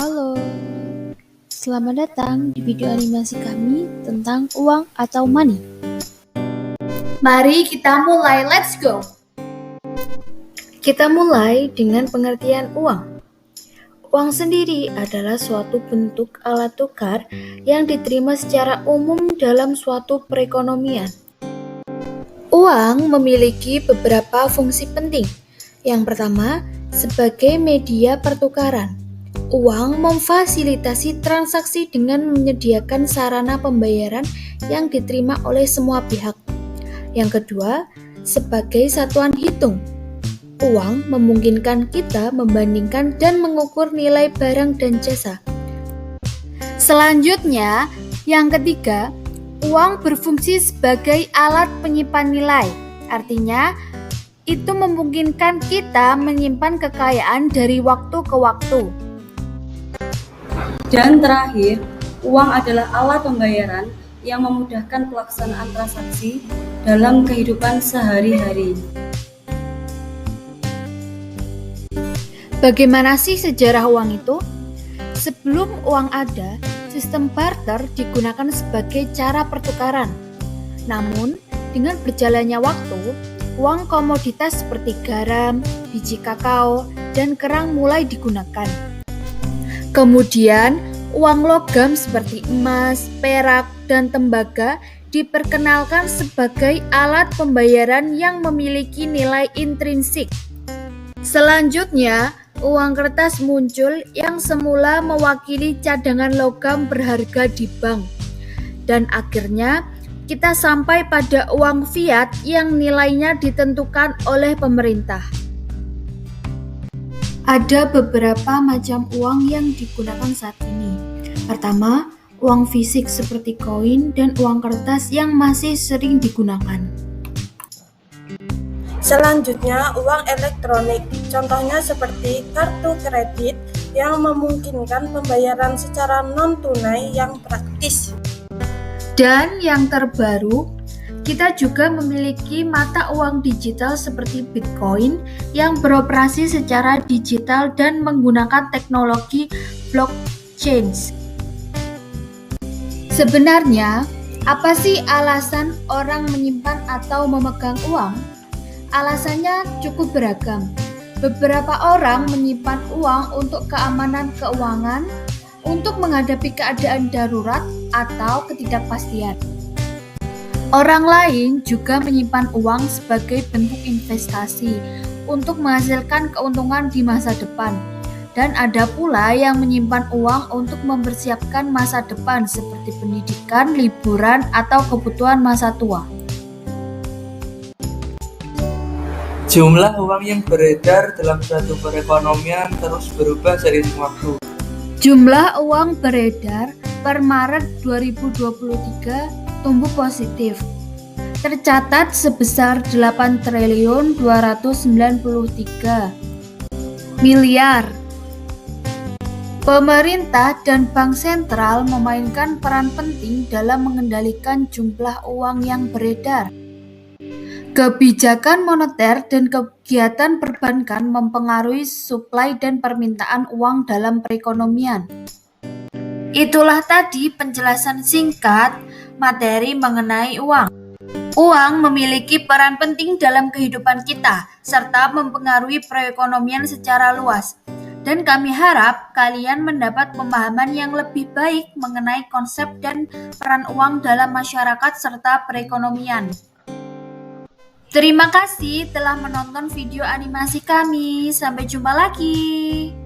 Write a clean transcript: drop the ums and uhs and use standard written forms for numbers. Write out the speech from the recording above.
Halo, selamat datang di video animasi kami tentang uang atau money. Mari kita mulai, let's go! Kita mulai dengan pengertian uang. Uang sendiri adalah suatu bentuk alat tukar yang diterima secara umum dalam suatu perekonomian. Uang memiliki beberapa fungsi penting. Yang pertama, sebagai media pertukaran. Uang memfasilitasi transaksi dengan menyediakan sarana pembayaran yang diterima oleh semua pihak. Yang kedua, sebagai satuan hitung. Uang memungkinkan kita membandingkan dan mengukur nilai barang dan jasa. Selanjutnya, yang ketiga, uang berfungsi sebagai alat penyimpan nilai. Artinya, itu memungkinkan kita menyimpan kekayaan dari waktu ke waktu. Dan terakhir, uang adalah alat pembayaran yang memudahkan pelaksanaan transaksi dalam kehidupan sehari-hari. Bagaimana sih sejarah uang itu? Sebelum uang ada, sistem barter digunakan sebagai cara pertukaran. Namun, dengan berjalannya waktu, uang komoditas seperti garam, biji kakao, dan kerang mulai digunakan. Kemudian, uang logam seperti emas, perak, dan tembaga diperkenalkan sebagai alat pembayaran yang memiliki nilai intrinsik. Selanjutnya, uang kertas muncul yang semula mewakili cadangan logam berharga di bank. Dan akhirnya, kita sampai pada uang fiat yang nilainya ditentukan oleh pemerintah. Ada beberapa macam uang yang digunakan saat ini. Pertama, uang fisik seperti koin dan uang kertas yang masih sering digunakan. Selanjutnya, uang elektronik, contohnya seperti kartu kredit yang memungkinkan pembayaran secara non-tunai yang praktis. Dan yang terbaru, kita juga memiliki mata uang digital seperti Bitcoin yang beroperasi secara digital dan menggunakan teknologi blockchain. Sebenarnya, apa sih alasan orang menyimpan atau memegang uang? Alasannya cukup beragam. Beberapa orang menyimpan uang untuk keamanan keuangan, untuk menghadapi keadaan darurat atau ketidakpastian. Orang lain juga menyimpan uang sebagai bentuk investasi untuk menghasilkan keuntungan di masa depan. Dan ada pula yang menyimpan uang untuk mempersiapkan masa depan seperti pendidikan, liburan, atau kebutuhan masa tua. Jumlah uang yang beredar dalam suatu perekonomian terus berubah seiring waktu. Jumlah uang beredar per Maret 2023 tumbuh positif, tercatat sebesar 8.293 miliar. Pemerintah dan bank sentral memainkan peran penting dalam mengendalikan jumlah uang yang beredar. Kebijakan moneter dan kegiatan perbankan mempengaruhi suplai dan permintaan uang dalam perekonomian. Itulah tadi penjelasan singkat materi mengenai uang. Uang memiliki peran penting dalam kehidupan kita, serta mempengaruhi perekonomian secara luas. Dan kami harap kalian mendapat pemahaman yang lebih baik mengenai konsep dan peran uang dalam masyarakat serta perekonomian. Terima kasih telah menonton video animasi kami. Sampai jumpa lagi.